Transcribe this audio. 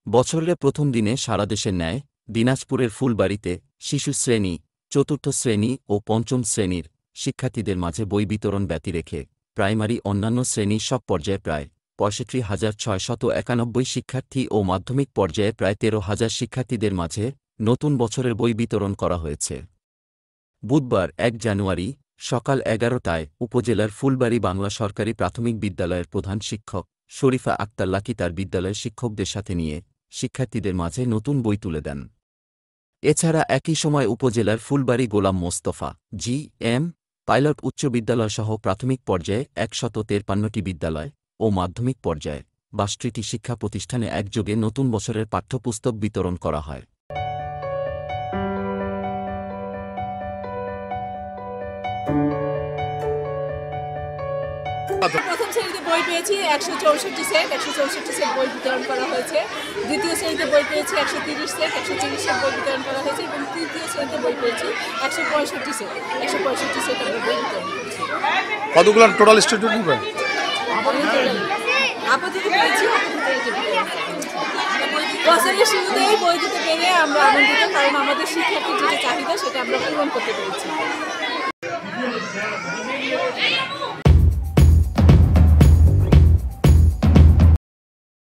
বছরের প্রথম দিনে সারা দেশের ন্যায় দিনাজপুরের ফুলবাড়ীতে শিশু শ্রেণী, চতুর্থ শ্রেণী ও পঞ্চম শ্রেণীর শিক্ষার্থীদের মাঝে বই বিতরণ ব্যতি রেখে প্রাইমারি অন্যান্য শ্রেণীর সব পর্যায়ে প্রায় ৬৫,৬৯১ শিক্ষার্থী ও মাধ্যমিক পর্যায়ে প্রায় ১৩,০০০ শিক্ষার্থীদের মাঝে নতুন বছরের বই বিতরণ করা হয়েছে। বুধবার ১ জানুয়ারি সকাল ১১টায় উপজেলার ফুলবাড়ী বাংলা সরকারি প্রাথমিক বিদ্যালয়ের প্রধান শিক্ষক শরীফা আক্তার লাকি তার বিদ্যালয়ের শিক্ষকদের সাথে নিয়ে শিক্ষার্থীদের মাঝে নতুন বই তুলে দেন। এছাড়া একই সময় উপজেলার ফুলবাড়ী গোলাম মোস্তফা জি.এম. পাইলট উচ্চ বিদ্যালয়সহ প্রাথমিক পর্যায়ে ১৫৩টি বিদ্যালয় ও মাধ্যমিক পর্যায়ে ৬২টি শিক্ষা প্রতিষ্ঠানে একযোগে নতুন বছরের পাঠ্যপুস্তক বিতরণ করা হয়। প্রথম শ্রেণীতে বই পেয়েছি ১৬৪ সেট, ১৬৪ সেট বই বিতরণ করা হয়েছে। দ্বিতীয় শ্রেণীতে বই পেয়েছি ১৩০ সেট, ১৩০ সেট বই বিতরণ করা হয়েছে এবং তৃতীয় শ্রেণীতে বই পেয়েছি ১৬৫ সেট, ১৬৫ সেট আমরা বই বিতরণ করেছি। কতগুলো টোটাল স্টুডেন্ট হবে? আপাতত পেয়েছি বছরের শুরুতেই বই দিতে পেরে আমরা আনন্দিত, কারণ আমাদের শিক্ষার্থীর যে চাহিদা সেটা আমরা পূরণ করতে পেরেছি।